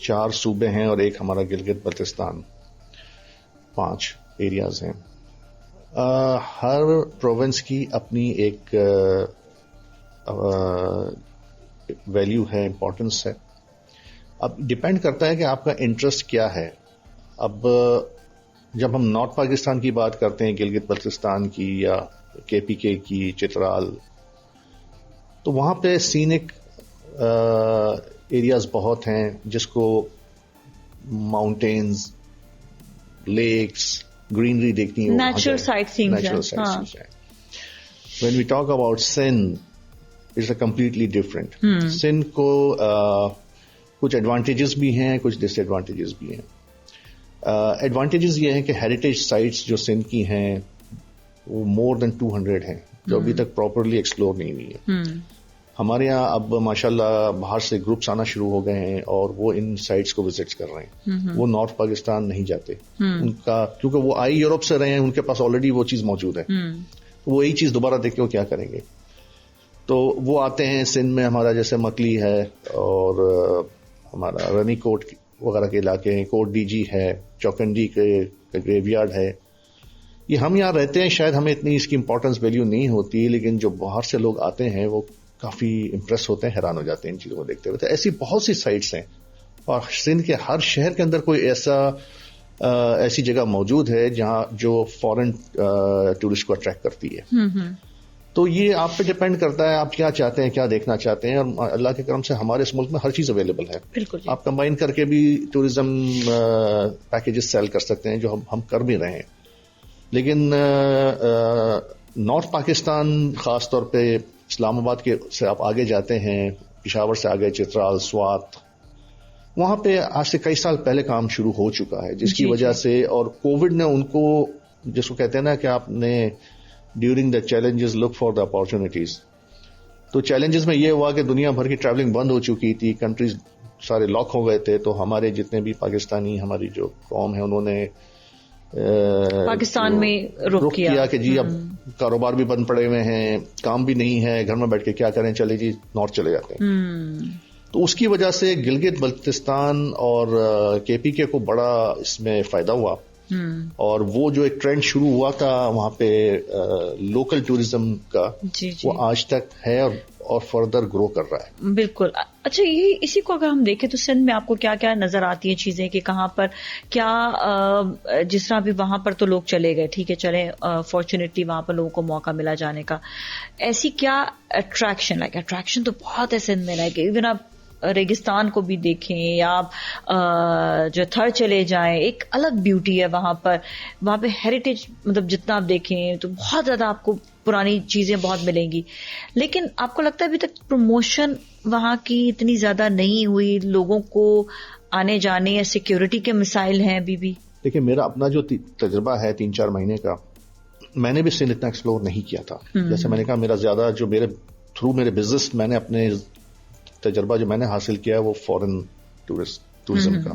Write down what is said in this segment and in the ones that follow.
4 صوبے ہیں اور ایک ہمارا گلگت بلتستان، 5 ایریاز ہیں. ہر پروونس کی اپنی ایک ویلیو ہے، امپورٹنس ہے. اب ڈپینڈ کرتا ہے کہ آپ کا انٹرسٹ کیا ہے. اب جب ہم نارتھ پاکستان کی بات کرتے ہیں، گلگت بلتستان کی یا KPK کی، چترال، تو وہاں پہ سینک ایریاز بہت ہیں، جس کو ماؤنٹینز، لیکس، گرینری دیکھنی ہے، نیچرل سائٹ سینگز ہیں. When we talk about Sindh, it's a completely different. Sindh کو کچھ ایڈوانٹیجز بھی ہیں، کچھ ڈس ایڈوانٹیجز بھی ہیں. ایڈوانٹیجز یہ ہیں کہ ہیریٹیج سائٹس جو سندھ کی ہیں وہ مور دین 200 ہیں جو ابھی تک پراپرلی ایکسپلور نہیں ہوئی ہیں. ہمارے یہاں اب ماشاءاللہ باہر سے گروپس آنا شروع ہو گئے ہیں اور وہ ان سائٹس کو وزٹ کر رہے ہیں. وہ نارتھ پاکستان نہیں جاتے ان کا، کیونکہ وہ آئی یورپ سے رہے ہیں، ان کے پاس آلریڈی وہ چیز موجود ہے. وہ یہی چیز دوبارہ دیکھ کے وہ کیا کریں گے. تو وہ آتے ہیں سندھ میں، ہمارا جیسے مکلی ہے اور ہمارا رنی کوٹ وغیرہ کے علاقے ہیں، کوٹ ڈی جی ہے، چوکنڈی کے گریو یارڈ ہے. یہ ہم یہاں رہتے ہیں، شاید ہمیں اتنی اس کی امپورٹنس ویلیو نہیں ہوتی، لیکن جو باہر سے لوگ آتے ہیں وہ کافی امپریس ہوتے ہیں، حیران ہو جاتے ہیں ان چیزوں کو دیکھتے ہوئے. تو ایسی بہت سی سائٹس ہیں اور سندھ کے ہر شہر کے اندر کوئی ایسی جگہ موجود ہے جہاں جو فورن ٹورسٹ کو اٹریکٹ کرتی ہے. تو یہ آپ پہ ڈپینڈ کرتا ہے آپ کیا چاہتے ہیں، کیا دیکھنا چاہتے ہیں. اور اللہ کے کرم سے ہمارے اس ملک میں ہر چیز اویلیبل ہے. بالکل آپ کمبائن کر کے بھی ٹوریزم پیکیجز سیل کر سکتے ہیں، جو ہم کر بھی رہے ہیں. لیکن نارتھ پاکستان، خاص طور پہ اسلام آباد کے سے آپ آگے جاتے ہیں، پشاور سے آگے چترال، سوات، وہاں پہ آج سے کئی سال پہلے کام شروع ہو چکا ہے، جس کی وجہ سے، اور کووڈ نے ان کو، جس کو کہتے ہیں نا کہ آپ نے during the challenges look for the opportunities. تو چیلنجز میں یہ ہوا کہ دنیا بھر کی ٹریولنگ بند ہو چکی تھی، کنٹریز سارے لاک ہو گئے تھے. تو ہمارے جتنے بھی پاکستانی، ہماری جو قوم ہے، انہوں نے پاکستان میں رخ کیا کہ جی اب کاروبار بھی بند پڑے ہوئے ہیں، کام بھی نہیں ہے، گھر میں بیٹھ کے کیا کریں، چلے جی نارتھ چلے جاتے ہیں. تو اس کی وجہ سے گلگت بلتستان اور KPK کو بڑا اس میں فائدہ ہوا. اور وہ جو ایک ٹرینڈ شروع ہوا تھا وہاں پہ لوکل ٹوریزم کا، وہ آج تک ہے اور فردر گرو کر رہا ہے. بالکل. اچھا، یہ اسی کو اگر ہم دیکھیں تو سندھ میں آپ کو کیا کیا نظر آتی ہیں چیزیں کہ کہاں پر کیا، جس طرح بھی وہاں پر تو لوگ چلے گئے، ٹھیک ہے، چلے فارچونیٹلی وہاں پر لوگوں کو موقع ملا جانے کا. ایسی کیا اٹریکشن تو بہت ہے سندھ میں، کہ ایون آپ ریگستان کو بھی دیکھیں یا آپ جو تھر چلے جائیں، ایک الگ بیوٹی ہے وہاں پر. وہاں پہ ہیریٹیج مطلب جتنا آپ دیکھیں تو بہت زیادہ آپ کو پرانی چیزیں بہت ملیں گی. لیکن آپ کو لگتا ہے ابھی تک پروموشن وہاں کی اتنی زیادہ نہیں ہوئی، لوگوں کو آنے جانے یا سیکیورٹی کے مسائل ہیں ابھی بھی؟ دیکھیں، میرا اپنا جو تجربہ ہے 3-4 مہینے کا، میں نے بھی سندھ اتنا ایکسپلور نہیں کیا تھا. جیسے میں نے کہا، میرا زیادہ جو میرے بزنس، میں نے اپنے تجربہ جو میں نے حاصل کیا وہ فورن ٹورزم کا.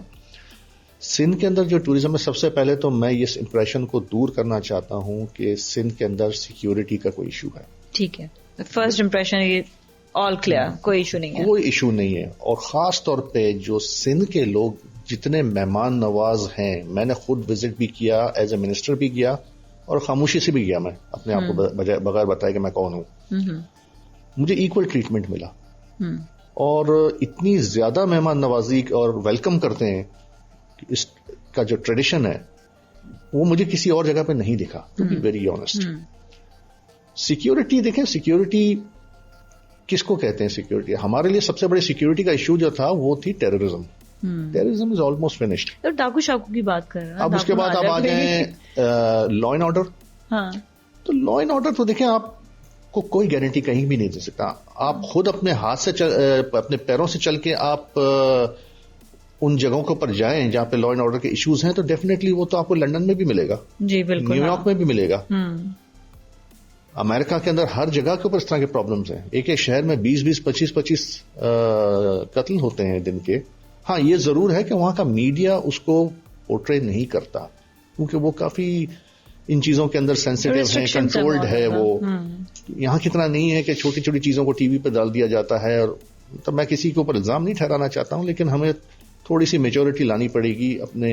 سندھ کے اندر جو ٹورزم ہے، سب سے پہلے تو میں اس امپریشن کو دور کرنا چاہتا ہوں کہ سندھ کے اندر سیکیورٹی کا کوئی ایشو ہے. ٹھیک ہے، فرسٹ امپریشن آل کلیئر، کوئی ایشو نہیں ہے. کوئی ایشو نہیں ہے. اور خاص طور پہ جو سندھ کے لوگ جتنے مہمان نواز ہیں، میں نے خود وزٹ بھی کیا، ایز اے منسٹر بھی کیا اور خاموشی سے بھی گیا. میں اپنے آپ کو بغیر بتائے کہ میں کون ہوں، مجھے ایکول ٹریٹمنٹ ملا. اور اتنی زیادہ مہمان نوازی اور ویلکم کرتے ہیں، اس کا جو ٹریڈیشن ہے وہ مجھے کسی اور جگہ پہ نہیں دیکھا، to be very honest. Security دیکھیں، سیکیورٹی کس کو کہتے ہیں؟ سیکیورٹی ہمارے لیے سب سے بڑی سیکیورٹی کا ایشو جو تھا وہ تھی terrorism. Terrorism is almost finished. ڈاکو شاکو کی بات کر رہے ہیں. اب اس کے بعد آپ آ جائیں لا اینڈ آرڈر. تو لا اینڈ آرڈر تو دیکھیں، آپ کو کوئی گارنٹی کہیں بھی نہیں دے سکتا. آپ خود اپنے ہاتھ سے اپنے پیروں سے چل کے آپ ان جگہوں کے اوپر جائیں جہاں پہ لا اینڈ آرڈر کے ایشوز ہیں، تو ڈیفینیٹلی وہ تو آپ کو لندن میں بھی ملے گا، جی بالکل، نیو یارک میں بھی ملے گا. امریکہ کے اندر ہر جگہ کے اوپر اس طرح کے پرابلمز ہیں. ایک شہر میں 20-20 25-25 قتل ہوتے ہیں دن کے. ہاں، یہ ضرور ہے کہ وہاں کا میڈیا اس کو پورٹری نہیں کرتا، کیونکہ وہ کافی ان چیزوں کے اندر سینسیٹیو ہیں، کنٹرولڈ ہے. وہ یہاں کتنا نہیں ہے کہ چھوٹی چھوٹی چیزوں کو ٹی وی پہ ڈال دیا جاتا ہے. اور تو میں کسی کے اوپر الزام نہیں ٹھہرانا چاہتا ہوں، لیکن ہمیں تھوڑی سی میچورٹی لانی پڑے گی اپنے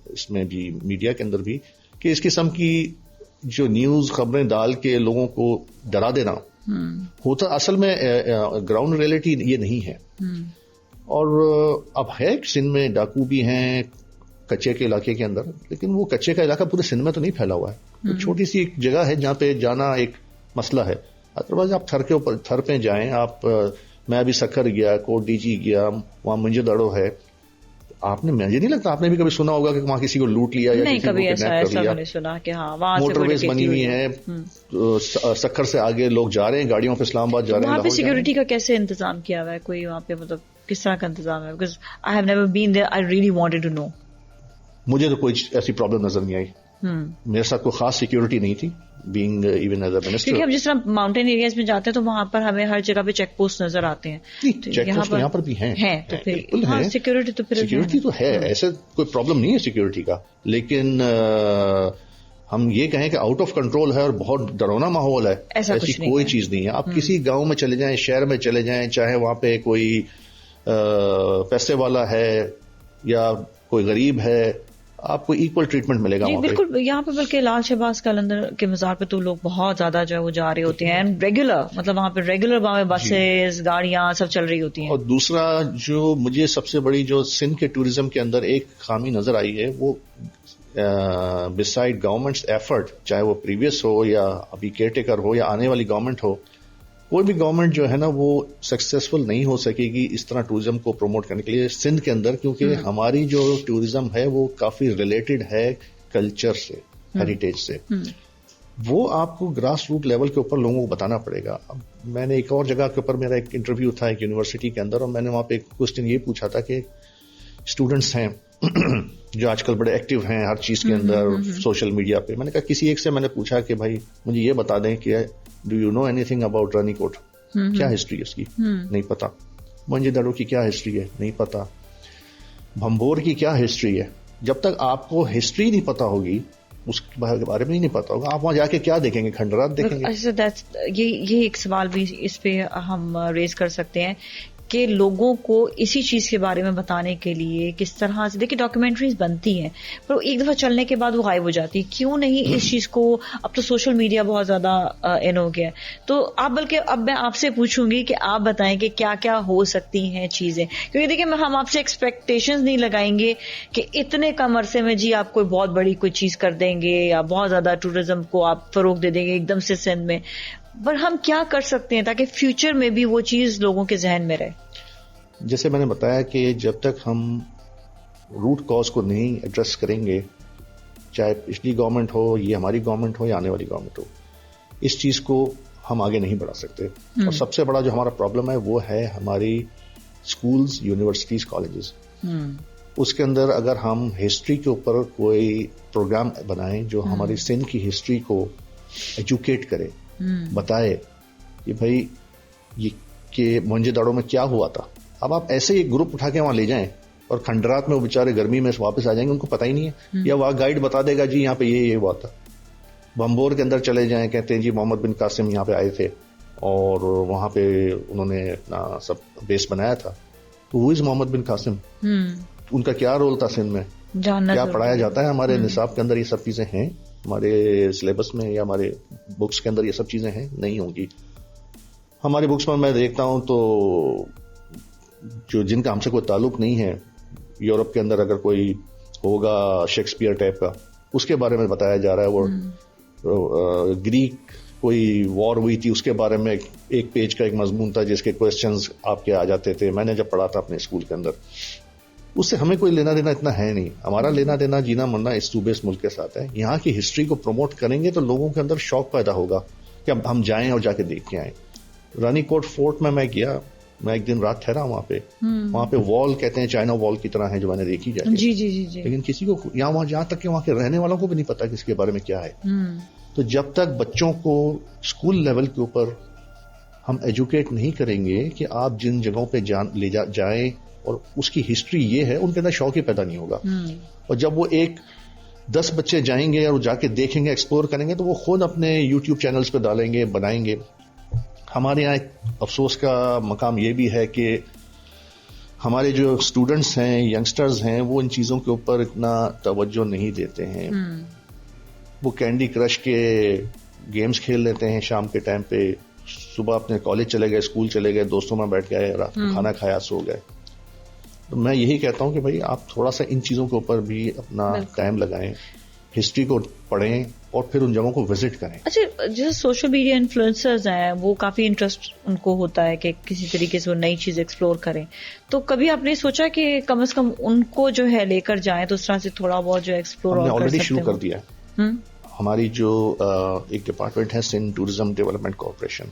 اس میں بھی میڈیا کے اندر بھی, کہ اس قسم کی جو نیوز خبریں ڈال کے لوگوں کو ڈرا دینا ہوتا اصل میں گراؤنڈ ریئلٹی یہ نہیں ہے. اور اب ہے سندھ میں ڈاکو بھی ہیں کچے کے علاقے کے اندر, لیکن وہ کچے کا علاقہ پورے سندھ میں تو نہیں پھیلا ہوا ہے. چھوٹی سی ایک جگہ ہے جہاں پہ جانا ایک مسئلہ ہے. ادروائز آپ تھر کے اوپر تھر پہ جائیں. آپ میں ابھی سکھر گیا, کوٹ ڈی جی گیا, وہاں منجو دڑو ہے. آپ نے مجھے نہیں لگتا آپ نے بھی کبھی سنا ہوگا کہ وہاں کسی کو لوٹ لیا یا کسی کو کڈنیپ کر لیا. موٹر ویز بنی ہوئی ہیں, سکھر سے آگے لوگ جا رہے ہیں گاڑیوں پہ اسلام آباد جا رہے ہیں. وہاں پہ سیکورٹی کا کیسے انتظام کیا ہوا ہے کوئی وہاں پہ, مطلب کس طرح کا انتظام ہے؟ Because I have never been there, I really wanted to know. مجھے تو کوئی ایسی پرابلم نظر نہیں آئی. میرے ساتھ کوئی خاص سیکورٹی نہیں تھی being even as a minister. کیونکہ ہم جس طرح ماؤنٹین ایریاز میں جاتے ہیں تو وہاں پر ہمیں ہر جگہ پہ چیک پوسٹ نظر آتے ہیں. چیک پوسٹ یہاں پر بھی ہیں تو پھر سیکورٹی تو ہے, ایسے کوئی پرابلم نہیں ہے سیکورٹی کا. لیکن ہم یہ کہیں کہ آؤٹ آف کنٹرول ہے اور بہت ڈرونا ماحول ہے, ایسی کوئی چیز نہیں ہے. آپ کسی گاؤں میں چلے جائیں, شہر میں چلے جائیں, چاہے وہاں پہ کوئی پیسے والا ہے یا کوئی غریب ہے, آپ کو ایکول ٹریٹمنٹ ملے گا. بالکل. یہاں پہ بلکہ لال شہباز قلندر کے مزار پہ تو لوگ بہت زیادہ جو ہے وہ جا رہے ہوتے ہیں, ریگولر, مطلب وہاں پہ ریگولر بسز گاڑیاں سب چل رہی ہوتی ہیں. اور دوسرا جو مجھے سب سے بڑی جو سندھ کے ٹوریزم کے اندر ایک خامی نظر آئی ہے, وہ بسائڈ گورنمنٹس ایفرٹ, چاہے وہ پریویس ہو یا ابھی کیئر ٹیکر ہو یا آنے والی گورنمنٹ ہو, کوئی بھی گورنمنٹ جو ہے نا وہ سکسیسفل نہیں ہو سکے گی اس طرح ٹوریزم کو پروموٹ کرنے کے لیے سندھ کے اندر, کیونکہ ہماری جو ٹوریزم ہے وہ کافی ریلیٹڈ ہے کلچر سے, ہیریٹیج سے. وہ آپ کو گراس روٹ لیول کے اوپر لوگوں کو بتانا پڑے گا. اب میں نے ایک اور جگہ کے اوپر میرا ایک انٹرویو تھا ایک یونیورسٹی کے اندر, اور میں نے وہاں پہ ایک کوشچن یہ پوچھا تھا کہ اسٹوڈنٹس ہیں جو آج کل بڑے ایکٹیو ہیں ہر چیز کے اندر سوشل میڈیا پہ, میں نے کہا کسی ایک سے میں نے پوچھا کہ بھائی مجھے یہ بتا دیں کہ do you know any thing about رانی کوٹ, کیا ہسٹری ہے اس کی, نہیں پتا. منجو دڑو کی کیا ہسٹری ہے, نہیں پتا. بھمبور کی کیا ہسٹری ہے. جب تک آپ کو ہسٹری نہیں پتا ہوگی, اس کے بارے میں ہی نہیں پتا ہوگا, آپ وہاں جا کے کیا دیکھیں گے, کھنڈرات دیکھیں گے. یہ ایک سوال بھی اس پہ ہم ریز کر سکتے ہیں کہ لوگوں کو اسی چیز کے بارے میں بتانے کے لیے کس طرح سے, دیکھیں ڈاکیومنٹریز بنتی ہیں پر ایک دفعہ چلنے کے بعد وہ غائب ہو جاتی ہے. کیوں نہیں اس چیز کو, اب تو سوشل میڈیا بہت زیادہ ان ہو گیا ہے, تو آپ بلکہ اب میں آپ سے پوچھوں گی کہ آپ بتائیں کہ کیا کیا ہو سکتی ہیں چیزیں, کیونکہ دیکھیں ہم آپ سے ایکسپیکٹیشنز نہیں لگائیں گے کہ اتنے کم عرصے میں جی آپ کوئی بہت بڑی کوئی چیز کر دیں گے یا بہت زیادہ ٹوریزم کو آپ فروغ دے دیں گے ایک دم سے سندھ میں, پر ہم کیا کر سکتے ہیں تاکہ فیوچر میں بھی وہ چیز لوگوں کے ذہن میں رہے. جیسے میں نے بتایا کہ جب تک ہم روٹ کاز کو نہیں ایڈریس کریں گے, چاہے پچھلی گورنمنٹ ہو, یہ ہماری گورنمنٹ ہو یا آنے والی گورنمنٹ ہو, اس چیز کو ہم آگے نہیں بڑھا سکتے. اور سب سے بڑا جو ہمارا پرابلم ہے وہ ہے ہماری اسکولز, یونیورسٹیز, کالجز. اس کے اندر اگر ہم ہسٹری کے اوپر کوئی پروگرام بنائیں جو ہماری سندھ کی ہسٹری کو ایجوکیٹ کرے, بتائے کہ بھائی یہ کہ منجو دڑو میں کیا ہوا تھا. اب آپ ایسے ہی گروپ اٹھا کے وہاں لے جائیں اور کھنڈرات میں وہ بیچارے گرمی میں واپس آ جائیں گے, ان کو پتہ ہی نہیں ہے, یا وہاں گائیڈ بتا دے گا جی یہاں پہ یہ ہوا تھا. بمبور کے اندر چلے جائیں, کہتے ہیں جی محمد بن قاسم یہاں پہ آئے تھے اور وہاں پہ انہوں نے اپنا سب بیس بنایا تھا. تو ہو از محمد بن قاسم, ان کا کیا رول تھا سندھ میں, کیا پڑھایا جاتا ہے. ہمارے نصاب کے اندر یہ سب چیزیں ہیں, ہمارے سلیبس میں یا ہمارے بکس کے اندر یہ سب چیزیں ہیں, نہیں ہوں گی. ہماری بکس میں میں دیکھتا ہوں تو جو جن کا ہم سے کوئی تعلق نہیں ہے, یورپ کے اندر اگر کوئی ہوگا شیکسپیئر ٹائپ کا, اس کے بارے میں بتایا جا رہا ہے. وہ گریک کوئی وار ہوئی تھی, اس کے بارے میں ایک پیج کا ایک مضمون تھا جس کے کوسچنز آپ کے آ جاتے تھے. میں نے جب پڑھا تھا اپنے اسکول کے اندر, اس سے ہمیں کوئی لینا دینا اتنا ہے نہیں. ہمارا لینا دینا جینا مرنا اس صوبے اس ملک کے ساتھ ہے. یہاں کی ہسٹری کو پروموٹ کریں گے تو لوگوں کے اندر شوق پیدا ہوگا کہ اب ہم جائیں اور جا کے دیکھ کے آئیں. رانی کوٹ فورٹ میں گیا, میں ایک دن رات ٹھہرا وہاں پہ. وہاں پہ وال کہتے ہیں چائنا وال کی طرح ہے جو میں نے دیکھی جائے. جی جی جی جی. لیکن کسی کو یہاں تک کہ وہاں کے رہنے والوں کو بھی نہیں پتا کہ اس کے بارے میں کیا ہے. تو جب تک بچوں کو اسکول لیول کے اوپر ہم ایجوکیٹ نہیں کریں گے کہ آپ جن جگہوں پہ لے جائیں اور اس کی ہسٹری یہ ہے, ان کے اندر شوق ہی پیدا نہیں ہوگا. اور جب وہ 10 بچے جائیں گے اور جا کے دیکھیں گے, ایکسپلور کریں گے, تو وہ خود اپنے یوٹیوب چینلز پہ ڈالیں گے, بنائیں گے. ہمارے یہاں ایک افسوس کا مقام یہ بھی ہے کہ ہمارے جو اسٹوڈنٹس ہیں, ینگسٹرز ہیں, وہ ان چیزوں کے اوپر اتنا توجہ نہیں دیتے ہیں. وہ کینڈی کرش کے گیمز کھیل لیتے ہیں شام کے ٹائم پہ, صبح اپنے کالج چلے گئے, اسکول چلے گئے, دوستوں میں بیٹھ گئے, رات کو کھانا کھایا, سو گئے. تو میں یہی کہتا ہوں کہ بھائی آپ تھوڑا سا ان چیزوں کے اوپر بھی اپنا ٹائم لگائیں, ہسٹری کو پڑھیں اور پھر ان جگہوں کو وزٹ کریں. اچھا, جیسے سوشل میڈیا انفلوئنسرز ہیں, وہ کافی انٹرسٹ ان کو ہوتا ہے کہ کسی طریقے سے وہ نئی چیز ایکسپلور کریں, تو کبھی آپ نے سوچا کہ کم از کم ان کو جو ہے لے کر جائیں تو اس طرح سے تھوڑا بہت جو ایکسپلور ہم نے اور آلریڈی کر شروع سکتے کر دیا ہے. ہماری جو ایک ڈپارٹمنٹ ہے سندھ ٹورزم ڈیولپمنٹ کارپوریشن,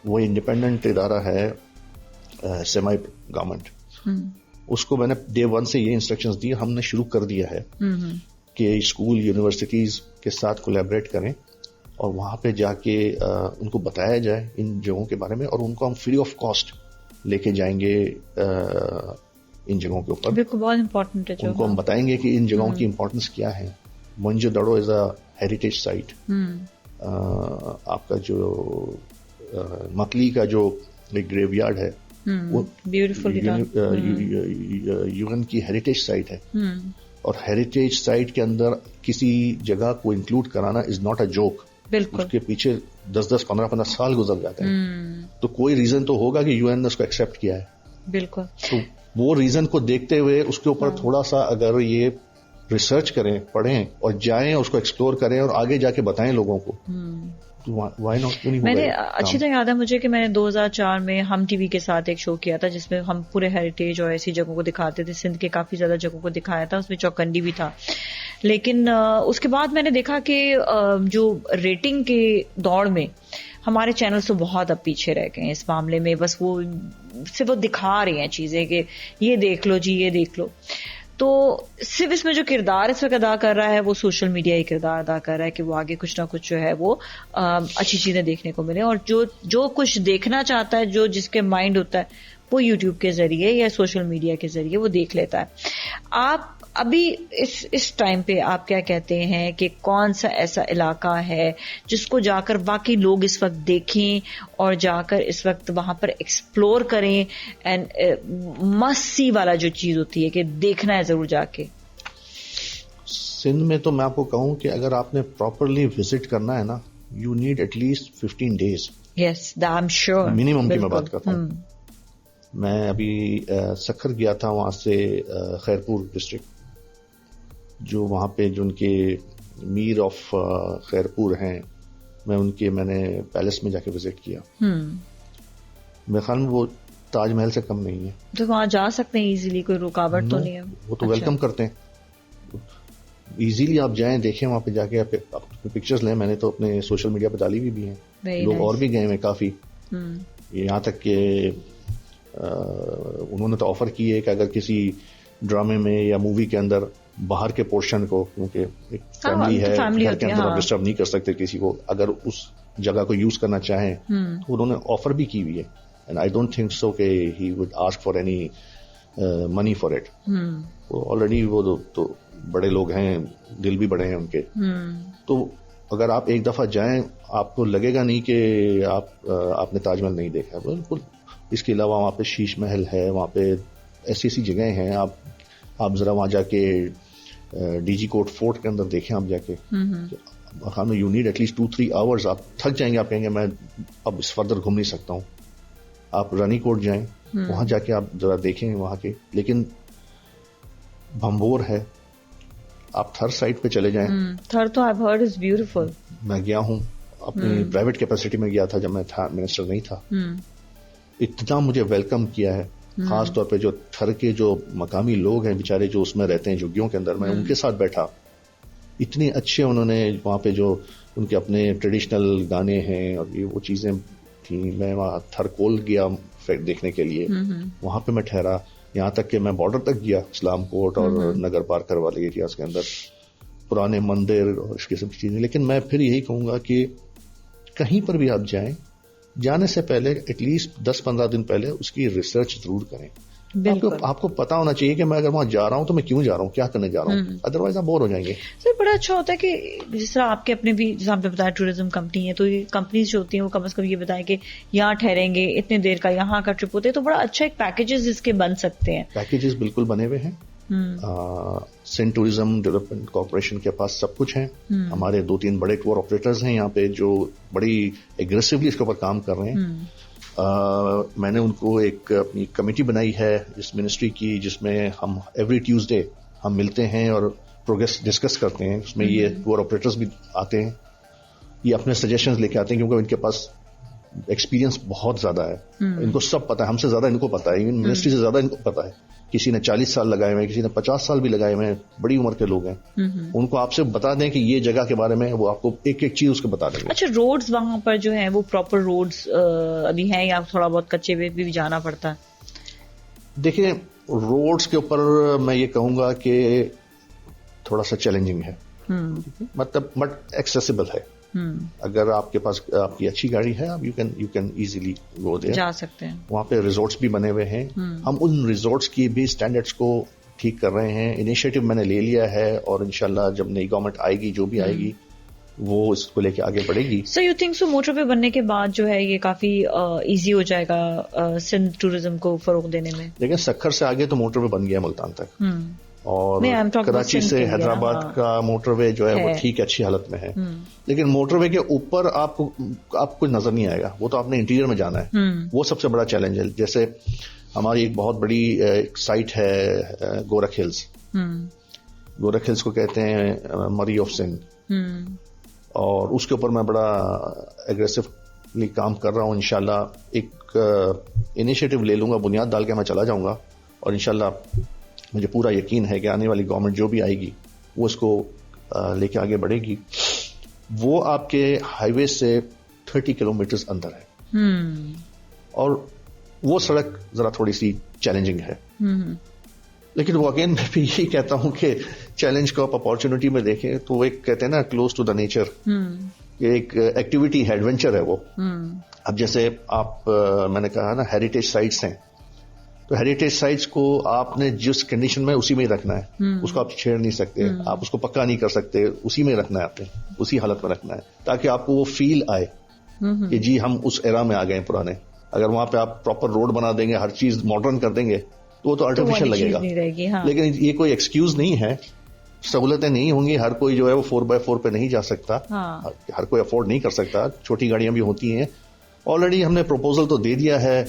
وہ انڈیپینڈنٹ ادارہ ہے سیمی گورنمنٹ. اس کو میں نے ڈے 1 سے یہ انسٹرکشنز دی, ہم نے شروع کر دیا ہے کہ اسکول یونیورسٹیز کے ساتھ کولیبریٹ کریں اور وہاں پہ جا کے ان کو بتایا جائے ان جگہوں کے بارے میں, اور ان کو ہم فری آف کاسٹ لے کے جائیں گے ان جگہوں کے اوپر. بالکل, بہت امپورٹنٹ ہے. ان کو ہم بتائیں گے کہ ان جگہوں کی امپورٹنس کیا ہے. مونجو دڑو از اے ہیریٹیج سائٹ. آپ کا جو مکلی کا جو ایک گریو یارڈ ہے, وہ یون کی ہیریٹیج سائٹ ہے, اور ہیریٹیج سائٹ کے اندر کسی جگہ کو انکلوڈ کرانا از ناٹ اے جوک. بالکل, اس کے پیچھے 10 15 سال گزر جاتے ہیں, تو کوئی ریزن تو ہوگا کہ UN نے اس کو ایکسپٹ کیا ہے. بالکل, تو وہ ریزن کو دیکھتے ہوئے اس کے اوپر تھوڑا سا اگر یہ ریسرچ کریں, پڑھیں اور جائیں, اس کو ایکسپلور کریں اور آگے جا کے بتائیں لوگوں کو. میں نے اچھی طرح یاد ہے مجھے کہ میں نے 2004 میں ہم ٹی وی کے ساتھ ایک شو کیا تھا جس میں ہم پورے ہیریٹیج اور ایسی جگہوں کو دکھاتے تھے. سندھ کے کافی زیادہ جگہوں کو دکھایا تھا, اس میں چوکنڈی بھی تھا. لیکن اس کے بعد میں نے دیکھا کہ جو ریٹنگ کے دوڑ میں ہمارے چینلز تو بہت اب پیچھے رہ گئے ہیں اس معاملے میں. بس وہ صرف وہ دکھا رہی ہیں چیزیں کہ یہ دیکھ لو جی, یہ دیکھ لو. تو صرف اس میں جو کردار اس وقت ادا کر رہا ہے وہ سوشل میڈیا ہی کردار ادا کر رہا ہے کہ وہ آگے کچھ نہ کچھ جو ہے وہ اچھی چیزیں دیکھنے کو ملے, اور جو کچھ دیکھنا چاہتا ہے, جو جس کے مائنڈ ہوتا ہے, وہ یوٹیوب کے ذریعے یا سوشل میڈیا کے ذریعے وہ دیکھ لیتا ہے. آپ ابھی اس ٹائم پہ آپ کیا کہتے ہیں کہ کون سا ایسا علاقہ ہے جس کو جا کر باقی لوگ اس وقت دیکھیں اور جا کر اس وقت وہاں پر ایکسپلور کریں, اینڈ مسٹ سی والا جو چیز ہوتی ہے کہ دیکھنا ہے ضرور جا کے؟ سندھ میں تو میں آپ کو کہوں کہ اگر آپ نے پراپرلی وزٹ کرنا ہے نا, you need at least 15 days. Yes, I am sure. Minimum کی میں بات کرتا ہوں. میں ابھی سکھر گیا تھا, وہاں سے خیرپور ڈسٹرکٹ, جو وہاں پہ جو ان کے میر آف خیرپور ہیں, میں نے پیلس میں جا کے وزٹ کیا. میرے خیال میں وہ تاج محل سے کم نہیں ہے. تو وہاں جا سکتے ہیں ایزیلی, کوئی رکاوٹ تو نہیں ہے؟ وہ تو ویلکم کرتے ہیں, ایزیلی آپ جائیں, دیکھیں وہاں پہ جا کے آپ پکچرز لیں. میں نے تو اپنے سوشل میڈیا پہ ڈالی بھی ہیں, لوگ اور بھی گئے ہیں کافی. یہاں تک کہ انہوں نے تو آفر کی ہے کہ اگر کسی ڈرامے میں یا مووی کے اندر باہر کے پورشن کو, کیونکہ ایک فیملی ہے, گھر کے اندر آپ ڈسٹرب نہیں کر سکتے کسی کو, اگر اس جگہ کو یوز کرنا چاہیں تو انہوں نے آفر بھی کی ہوئی ہے. And I don't think so کہ he would ask for any money for it. Already وہ تو بڑے لوگ ہیں, دل بھی بڑے ہیں ان کے. تو اگر آپ ایک دفعہ جائیں, آپ کو لگے گا نہیں کہ آپ نے تاج محل نہیں دیکھا. بالکل. اس کے علاوہ وہاں پہ شیش محل ہے, وہاں پہ ایسی ایسی جگہیں ہیں. آپ ذرا وہاں جا کے ڈی جی کوٹ فورٹ کے اندر دیکھیں, آپ جا کے you need at least 2-3 hours. آپ تھک جائیں گے, آپ کہیں گے میں اب اس فردر گھوم نہیں سکتا ہوں. آپ رانی کوٹ جائیں, وہاں جا کے آپ ذرا دیکھیں وہاں کے. لیکن بھمبور ہے, آپ تھر سائٹ پہ چلے جائیں. تھر تو I've heard is beautiful. میں گیا ہوں, اپنی پرائیویٹ کیپیسٹی میں گیا تھا جب میں منسٹر نہیں تھا. اتنا مجھے ویلکم کیا ہے, خاص طور پہ جو تھر کے جو مقامی لوگ ہیں بیچارے, جو اس میں رہتے ہیں جھگیوں کے اندر, میں ان کے ساتھ بیٹھا. اتنے اچھے انہوں نے وہاں پہ جو ان کے اپنے ٹریڈیشنل گانے ہیں اور یہ وہ چیزیں تھیں. میں وہاں تھر کول گیا دیکھنے کے لیے, وہاں پہ میں ٹھہرا. یہاں تک کہ میں بارڈر تک گیا, اسلام کوٹ اور نگر پارکر والے ایریاز کے اندر, پرانے مندر اور اس قسم کی چیزیں. لیکن میں پھر یہی کہوں گا کہ کہیں پر بھی آپ جائیں, جانے سے پہلے ایٹ لیسٹ 10-15 دن پہلے اس کی ریسرچ ضرور کریں. آپ کو پتا ہونا چاہیے کہ میں اگر وہاں جا رہا ہوں تو میں کیوں جا رہا ہوں, کیا کرنے جا رہا ہوں, ادروائز آپ بور ہو جائیں گے. سر بڑا اچھا ہوتا ہے کہ جس طرح آپ کے اپنے بھی, جیسے آپ نے بتایا ٹوریزم کمپنی ہے, تو یہ کمپنیز جو ہوتی ہیں وہ کم از کم یہ بتائیں کہ یہاں ٹھہریں گے, اتنے دیر کا یہاں کا ٹرپ ہوتا ہے, تو بڑا اچھا ایک پیکیجز اس کے بن سکتے ہیں. پیکیجز بالکل بنے ہوئے ہیں. سندھ ٹوریزم ڈیولپمنٹ کارپوریشن کے پاس سب کچھ ہے. ہمارے 2-3 بڑے ٹور آپریٹرز ہیں یہاں پہ جو بڑی ایگریسولی اس کے اوپر کام کر رہے ہیں. میں نے ان کو ایک اپنی کمیٹی بنائی ہے اس منسٹری کی, جس میں ہم ایوری ٹیوزڈے ہم ملتے ہیں اور پروگریس ڈسکس کرتے ہیں. اس میں یہ ٹور آپریٹرز بھی آتے ہیں, یہ اپنے سجیشنز لے کے آتے ہیں, کیونکہ ان کے پاس ایکسپیرینس بہت زیادہ ہے. ان کو سب پتا ہے, ہم سے زیادہ ان کو پتا ہے, منسٹری سے زیادہ ان کو پتا ہے. کسی نے 40 سال لگائے ہوئے ہیں, کسی نے 50 سال بھی لگائے ہوئے ہیں, بڑی عمر کے لوگ ہیں. ان کو آپ سے بتا دیں کہ یہ جگہ کے بارے میں, وہ آپ کو ایک ایک چیز اس کو بتا دیں گے. اچھا, روڈز وہاں پر جو ہیں وہ پراپر روڈز ابھی ہیں یا تھوڑا بہت کچے پہ بھی جانا پڑتا ہے؟ دیکھیں, روڈز کے اوپر میں یہ کہوں گا کہ تھوڑا سا چیلنجنگ ہے, مطلب بٹ ایکسیسیبل ہے. اگر آپ کے پاس آپ کی اچھی گاڑی ہے, you can easily go there, جا سکتے ہیں. وہاں پہ ریزورٹس بھی بنے ہوئے ہیں. ہم ان ریزورٹس کی بھی اسٹینڈرڈس کو ٹھیک کر رہے ہیں. انیشیٹو میں نے لے لیا ہے, اور انشاءاللہ جب نئی گورنمنٹ آئے گی, جو بھی آئے گی, وہ اس کو لے کے آگے بڑھے گی. So you think so motorway بننے کے بعد جو ہے یہ کافی ایزی ہو جائے گا سندھ ٹوریزم کو فروغ دینے میں؟ لیکن سکھر سے آگے تو موٹر وے بن گیا ملتان تک, اور کراچی سے حیدرآباد کا موٹر وے جو ہے وہ ٹھیک اچھی حالت میں ہے. لیکن موٹر وے کے اوپر آپ کو نظر نہیں آئے گا, وہ تو آپ نے انٹیریئر میں جانا ہے. وہ سب سے بڑا چیلنج ہے. جیسے ہماری ایک بہت بڑی سائٹ ہے گورکھ ہلز. گورکھ ہلز کو کہتے ہیں مری آف سندھ, اور اس کے اوپر میں بڑا ایگریسولی کام کر رہا ہوں. انشاءاللہ ایک انیشیٹو لے لوں گا, بنیاد ڈال کے میں چلا جاؤں گا, اور انشاءاللہ مجھے پورا یقین ہے کہ آنے والی گورنمنٹ جو بھی آئے گی وہ اس کو لے کے آگے بڑھے گی. وہ آپ کے ہائی وے سے 30 کلومیٹرز اندر ہے, اور وہ سڑک ذرا تھوڑی سی چیلنجنگ ہے. لیکن وہ اگین میں بھی یہی کہتا ہوں کہ چیلنج کو آپ اپارچونٹی میں دیکھیں تو وہ ایک کہتے ہیں نا کلوز ٹو دا نیچر, ایک ایکٹیویٹی ہے, ایڈونچر ہے وہ. اب جیسے آپ میں نے کہا نا ہیریٹیج سائٹس ہیں, تو ہیریٹیج سائٹس کو آپ نے جس کنڈیشن میں اسی میں ہی رکھنا ہے. اس کو آپ چھیڑ نہیں سکتے, آپ اس کو پکا نہیں کر سکتے, اسی میں رکھنا ہے, آپ نے اسی حالت میں رکھنا ہے, تاکہ آپ کو وہ فیل آئے کہ جی ہم اس ایرا میں آ گئے پرانے. اگر وہاں پہ آپ پراپر روڈ بنا دیں گے, ہر چیز ماڈرن کر دیں گے, تو وہ تو آرٹیفیشل لگے گا. لیکن یہ کوئی ایکسکیوز نہیں ہے, سہولتیں نہیں ہوں گی. ہر کوئی جو ہے وہ 4x4 پہ نہیں جا سکتا, ہر کوئی افورڈ نہیں کر سکتا. چھوٹی گاڑیاں بھی ہوتی ہیں. آلریڈی ہم نے پروپوزل تو دے دیا ہے.